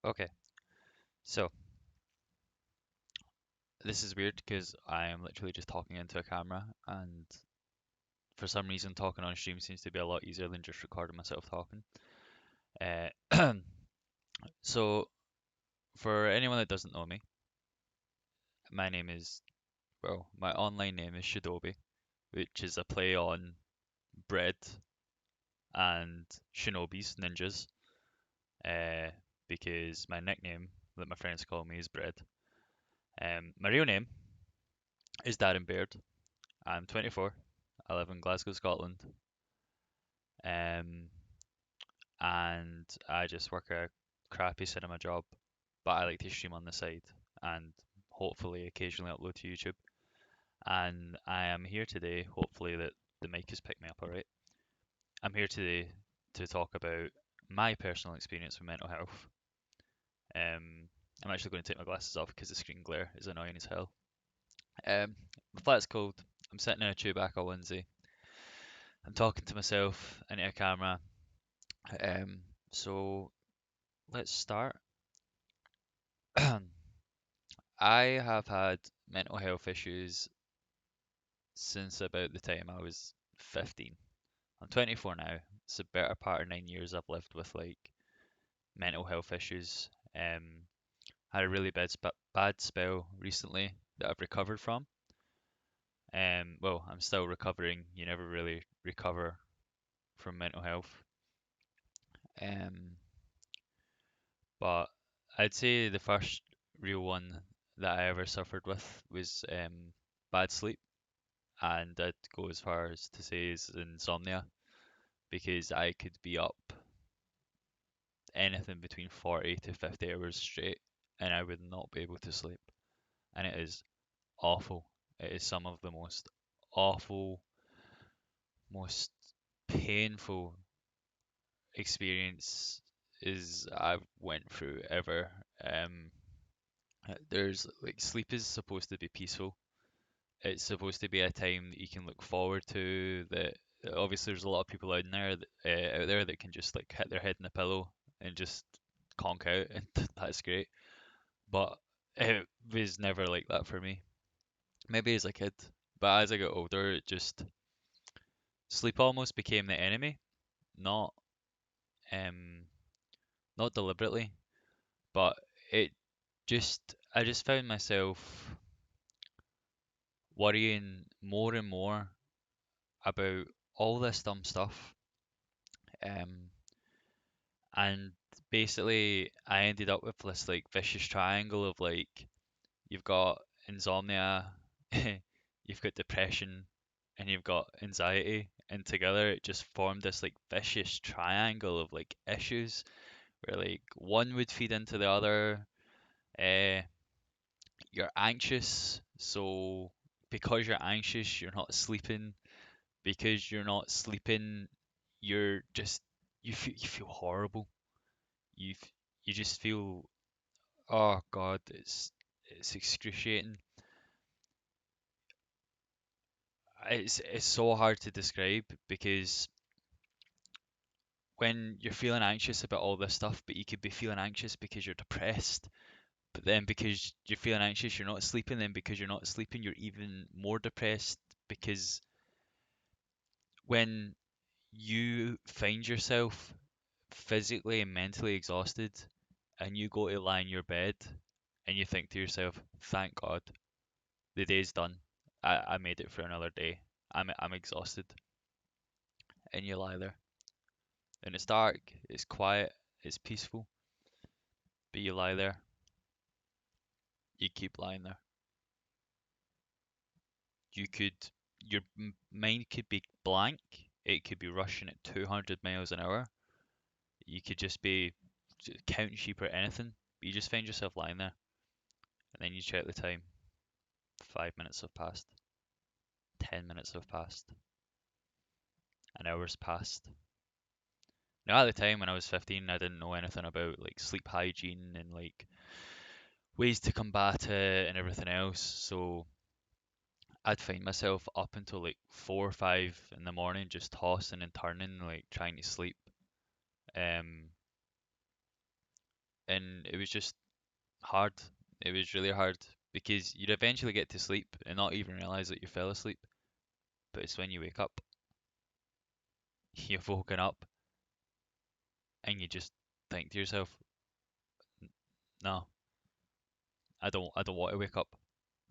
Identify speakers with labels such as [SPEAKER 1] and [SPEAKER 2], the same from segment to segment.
[SPEAKER 1] Okay, so this is weird because I am literally just talking into a camera, and for some reason, talking on stream seems to be a lot easier than just recording myself talking. Uh, so, for anyone that doesn't know me, my name is, well, my online name is Shidoughbi, which is a play on bread and shinobis, ninjas, uh, because my nickname that my friends call me is Bread. My real name is Darren Baird. I'm 24. I live in Glasgow, Scotland. Um, and I just work a crappy cinema job, but I like to stream on the side and hopefully occasionally upload to YouTube. And I am here today, hopefully that the mic has picked me up all right. I'm here today to talk about my personal experience with mental health. I'm actually going to take my glasses off because the screen glare is annoying as hell. The flat's cold. I'm sitting in a Chewbacca onesie. I'm talking to myself into a camera. Um, so let's start. I have had mental health issues since about the time I was 15. I'm 24 now. It's a better part of 9 years I've lived with like mental health issues. Had a really bad spell recently that I've recovered from. Well, I'm still recovering. You never really recover from mental health. Um, but I'd say the first real one that I ever suffered with was bad sleep, and I'd go as far as to say is insomnia because I could be up anything between 40 to 50 hours straight and I would not be able to sleep. And it is awful. It is some of the most awful, most painful experience is I've went through ever. Um, there's like sleep is supposed to be peaceful. It's supposed to be a time that you can look forward to. That obviously there's a lot of people out there that can just like hit their head in the pillow and just conk out, and that's great. But it was never like that for me. Maybe as a kid, but as I got older, it just sleep almost became the enemy. Not um not deliberately, but it I just found myself worrying more and more about all this dumb stuff. Um, and basically, I ended up with this like vicious triangle of like you've got insomnia, you've got depression, and you've got anxiety, and together it just formed this like vicious triangle of like issues where like one would feed into the other. Uh, you're anxious, so because you're anxious, you're not sleeping. Because you're not sleeping, you're just you feel horrible. You just feel, oh God, it's excruciating. It's so hard to describe because when you're feeling anxious about all this stuff, but you could be feeling anxious because you're depressed, but then because you're feeling anxious, you're not sleeping, then because you're not sleeping, you're even more depressed because when you find yourself physically and mentally exhausted and you go to lie in your bed and you think to yourself, thank God, the day's done. I made it for another day. I'm exhausted. And you lie there. And it's dark, it's quiet, it's peaceful, but you lie there. You keep lying there. You could, your mind could be blank. It could be rushing at 200 miles an hour. You could just be counting sheep or anything. But you just find yourself lying there. And then you check the time. 5 minutes have passed. 10 minutes have passed. An hour's passed. Now at the time when I was 15, I didn't know anything about like sleep hygiene and like ways to combat it and everything else. So I'd find myself up until like 4 or 5 in the morning just tossing and turning, like trying to sleep. Um, and it was just hard. It was really hard because you'd eventually get to sleep and not even realize that you fell asleep. But it's when you wake up, you've woken up and you just think to yourself, no, I don't want to wake up.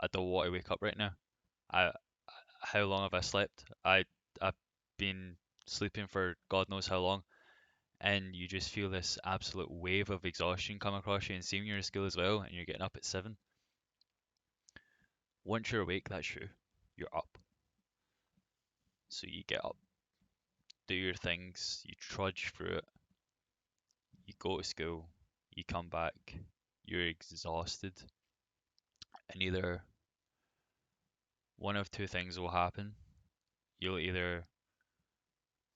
[SPEAKER 1] I don't want to wake up right now. I, how long have I slept? I've been sleeping for God knows how long, and you just feel this absolute wave of exhaustion come across you, and same you're in school as well, and you're getting up at 7. Once you're awake, that's you. You're up. So you get up, do your things, you trudge through it, you go to school, you come back, you're exhausted, and either one of two things will happen. You'll either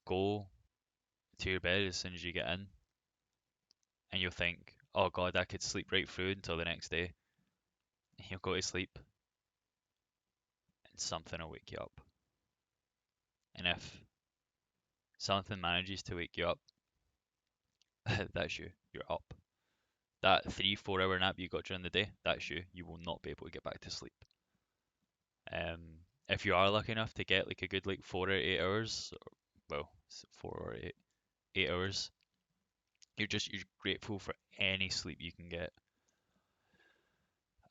[SPEAKER 1] go to your bed as soon as you get in, and you'll think, oh God, I could sleep right through until the next day. And you'll go to sleep, and something will wake you up. And if something manages to wake you up, that's you. You're up. That 3, 4 hour nap you got during the day, that's you. You will not be able to get back to sleep. If you are lucky enough to get like a good like 4 or 8 hours, well, 4 or 8 hours, you're grateful for any sleep you can get.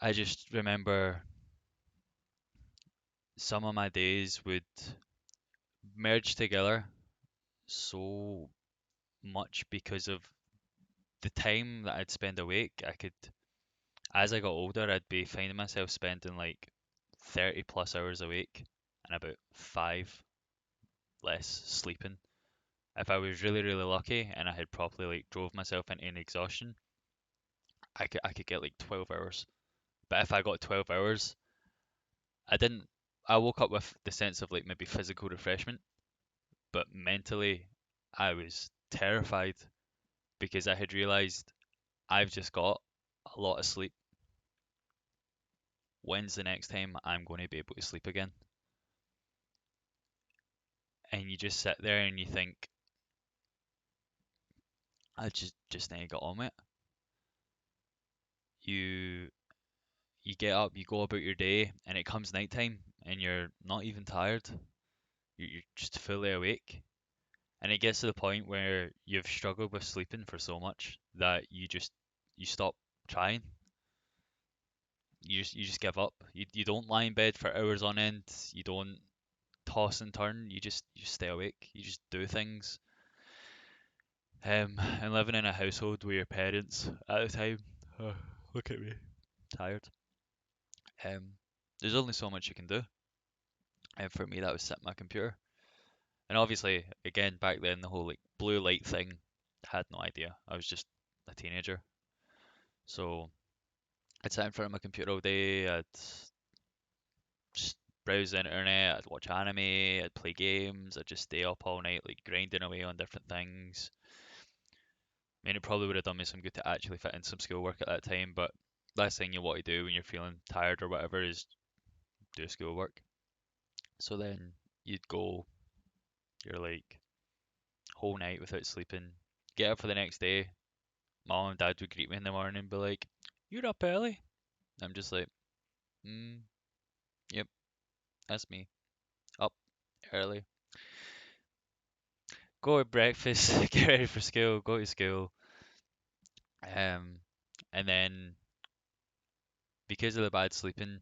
[SPEAKER 1] I just remember some of my days would merge together so much because of the time that I'd spend awake. As I got older, I'd be finding myself spending like 30 plus hours awake and about 5 less sleeping. If I was really, really lucky and I had properly like drove myself into an exhaustion, I could get like 12 hours. But if I got 12 hours, I didn't. I woke up with the sense of like maybe physical refreshment, but mentally, I was terrified because I had realized I've just got a lot of sleep. When's the next time I'm going to be able to sleep again? And you just sit there and you think, I just need to get on with it. You you get up, you go about your day, and it comes nighttime, and you're not even tired. You're just fully awake. And it gets to the point where you've struggled with sleeping for so much that you stop trying. You just give up. You don't lie in bed for hours on end. You don't toss and turn. You just stay awake. You just do things. And living in a household with your parents at the time, look at me, tired. Um, there's only so much you can do. And for me, that was sit at my computer. And obviously, again, back then, the whole like blue light thing, I had no idea. I was just a teenager. So I'd sit in front of my computer all day. I'd just browse the internet. I'd watch anime. I'd play games. I'd just stay up all night, like grinding away on different things. I mean, it probably would have done me some good to actually fit in some schoolwork at that time, but last thing you want to do when you're feeling tired or whatever is do schoolwork. So then you'd go, you're like whole night without sleeping, get up for the next day. Mom and dad would greet me in the morning and be like, "You're up early." I'm just like, mm, "Yep, that's me. Up early. Go to breakfast, get ready for school, go to school." Um, and then because of the bad sleeping,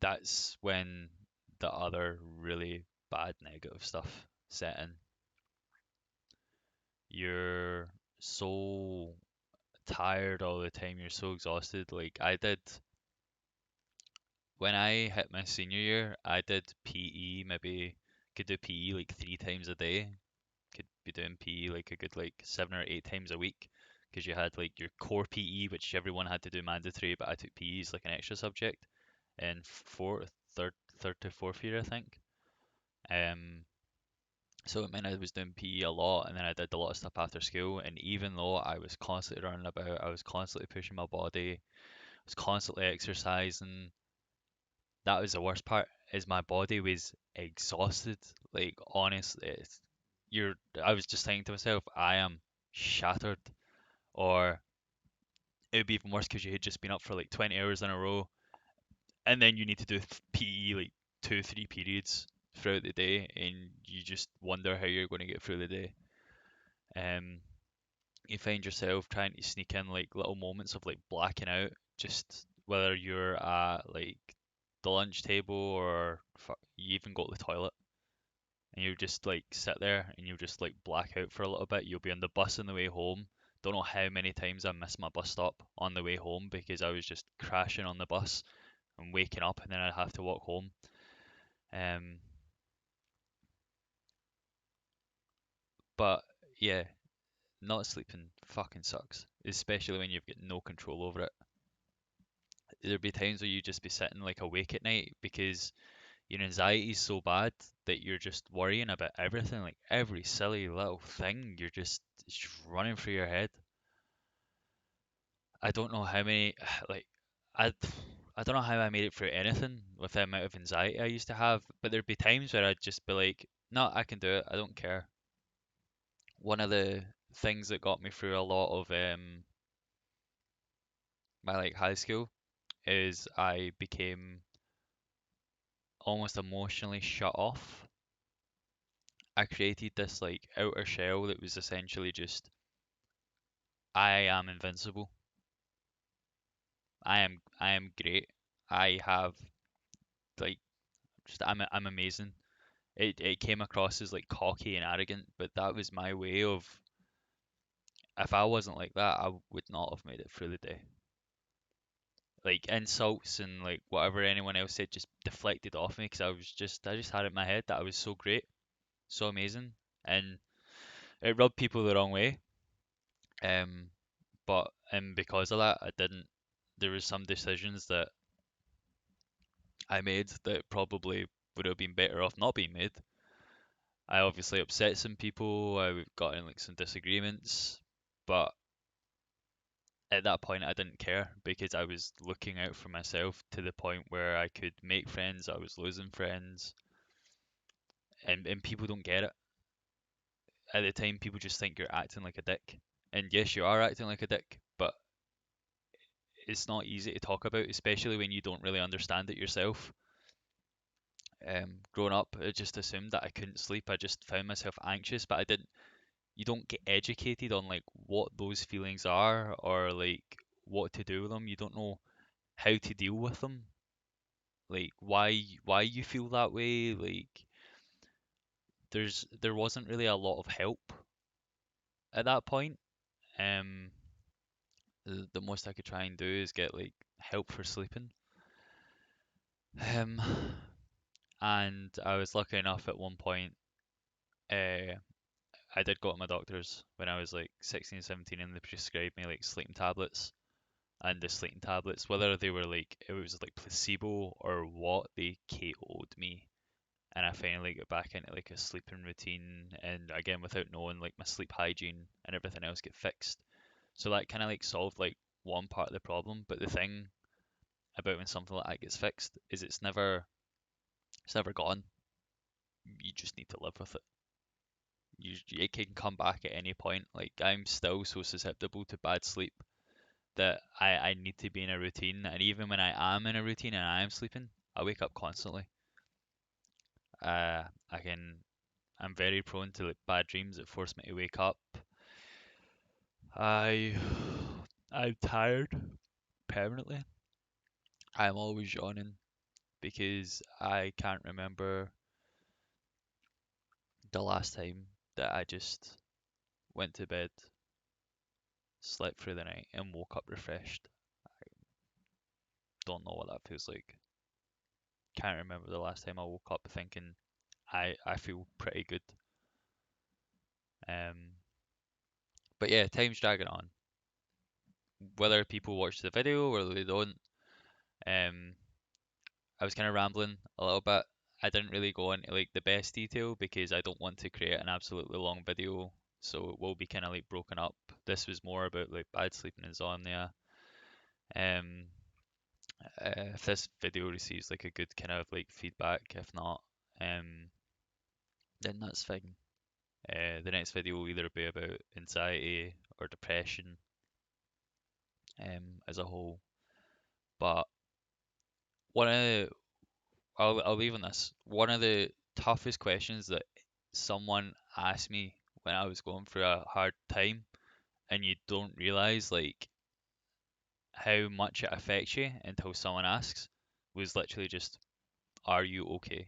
[SPEAKER 1] that's when the other really bad negative stuff set in. You're so tired all the time, you're so exhausted. Like I did when I hit my senior year, I did PE, maybe could do PE like 3 times a day. Could be doing PE like a good like 7 or 8 times a week because you had like your core PE, which everyone had to do mandatory, but I took PE as like an extra subject in third to fourth year, I think. Um, so it meant I was doing PE a lot, and then I did a lot of stuff after school. And even though I was constantly running about, I was constantly pushing my body, I was constantly exercising. That was the worst part, is my body was exhausted. Like honestly, I was just thinking to myself, I am shattered. or it would be even worse because you had just been up for like 20 hours in a row, and then you need to do PE like 2, 3 periods throughout the day, and you just wonder how you're going to get through the day. Um, you find yourself trying to sneak in like little moments of like blacking out, just whether you're at like the lunch table or you even go to the toilet, and you just like sit there and you just like black out for a little bit. You'll be on the bus on the way home. Don't know how many times I missed my bus stop on the way home because I was just crashing on the bus and waking up, and then I'd have to walk home. Um, but yeah, not sleeping fucking sucks, especially when you've got no control over it. There'd be times where you just be sitting like awake at night because your anxiety is so bad that you're just worrying about everything, like every silly little thing. It's just running through your head. I don't know how many like I I don't know how I made it through anything with the amount of anxiety I used to have, but there'd be times where I'd just be like, no, I can do it. I don't care. One of the things that got me through a lot of my like high school is I became almost emotionally shut off. I created this like outer shell that was essentially just I am invincible. I am great. I have like just I'm amazing. It came across as like cocky and arrogant, but that was my way of if I wasn't like that, I would not have made it through the day. Like insults and like whatever anyone else said just deflected off me because I just had it in my head that I was so great, so amazing, and it rubbed people the wrong way. Um, but because of that, I didn't. There was some decisions that I made that probably would have been better off not being made. I obviously upset some people. I got in like some disagreements, but at that point I didn't care because I was looking out for myself to the point where I could make friends. I was losing friends, and people don't get it. At the time, people just think you're acting like a dick. And yes, you are acting like a dick, but it's not easy to talk about, especially when you don't really understand it yourself. Growing up, I just assumed that I couldn't sleep. I just found myself anxious, but I didn't. You don't get educated on like what those feelings are or like what to do with them. You don't know how to deal with them. Like why you feel that way. Like there wasn't really a lot of help at that point. Um, the most I could try and do is get like help for sleeping. Um, and I was lucky enough at one point. Uh, I did go to my doctors when I was like 16, 17, and they prescribed me like sleeping tablets. And the sleeping tablets, whether they were like it was like placebo or what, they KO'd me. And I finally got back into like a sleeping routine, and again without knowing like my sleep hygiene and everything else get fixed. So that kind of like solved like one part of the problem. But the thing about when something like that gets fixed is it's never gone. You just need to live with it. It can come back at any point. Like I'm still so susceptible to bad sleep that I need to be in a routine, and even when I am in a routine and I am sleeping, I wake up constantly. I can I'm very prone to like bad dreams that force me to wake up. I I'm tired permanently. I'm always yawning because I can't remember the last time that I just went to bed, slept through the night, and woke up refreshed. Don't know what that feels like. Can't remember the last time I woke up thinking I feel pretty good. Um, but yeah, time's dragging on. Whether people watch the video or they don't, um, I was kind of rambling a little bit. I didn't really go into like the best detail because I don't want to create an absolutely long video, so it will be kind of like broken up. This was more about like bad sleep and insomnia. Um, if this video receives like a good kind of like feedback, if not, um, then that's fine. The next video will either be about anxiety or depression. as a whole. But one of the, I'll leave on this. One of the toughest questions that someone asked me when I was going through a hard time, and you don't realize like how much it affects you until someone asks, was literally just, "Are you okay?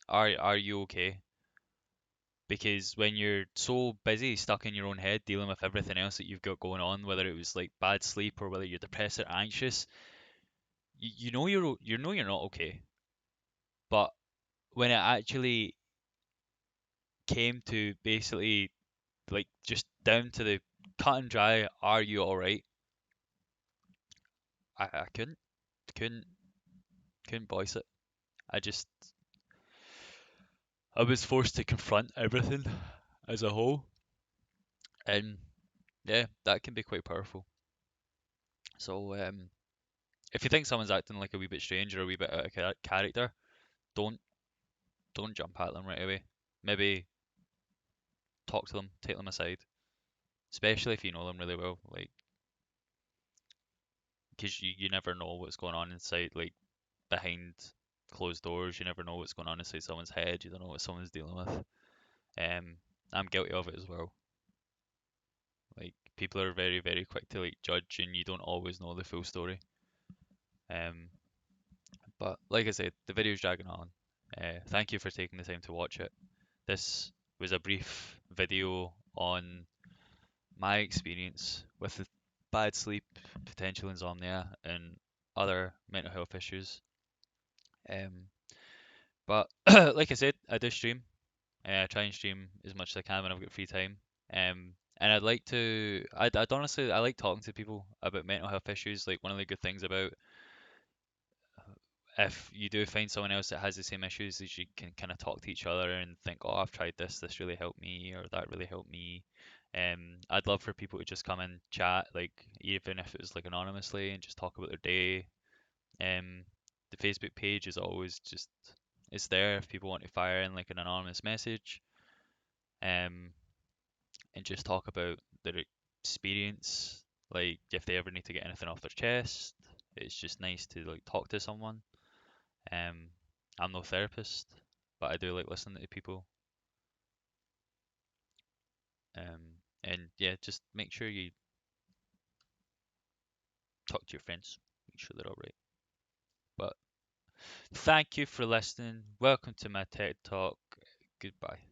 [SPEAKER 1] Are you okay?" Because when you're so busy, stuck in your own head, dealing with everything else that you've got going on, whether it was like bad sleep or whether you're depressed or anxious, you know you're not okay. But when it actually came to basically like just down to the cut and dry, are you all right? I couldn't couldn't voice it. I just I was forced to confront everything as a whole, and yeah, that can be quite powerful. So if you think someone's acting like a wee bit strange or a wee bit out of character, don't don't jump at them right away. Maybe talk to them, take them aside, especially if you know them really well, like because you never know what's going on inside, like behind closed doors. You never know what's going on inside someone's head. You don't know what someone's dealing with. Um, I'm guilty of it as well. Like people are very, very quick to like judge, and you don't always know the full story. Um, but like I said, the video's dragging on. Thank you for taking the time to watch it. This was a brief video on my experience with the bad sleep, potential insomnia, and other mental health issues. Um, but like I said, I do stream. I try and stream as much as I can when I've got free time. And I'd like to, I'd honestly, I like talking to people about mental health issues. Like one of the good things about if you do find someone else that has the same issues, is you can kind of talk to each other and think, oh, I've tried this really helped me, or that really helped me. I'd love for people to just come and chat, like even if it was like anonymously, and just talk about their day. The Facebook page is always just, it's there if people want to fire in like an anonymous message. Um, and just talk about their experience. Like if they ever need to get anything off their chest, it's just nice to like talk to someone. Um, I'm no therapist, but I do like listening to people. And yeah, just make sure you talk to your friends, make sure they're all right. But thank you for listening. Welcome to my TED Talk. Goodbye.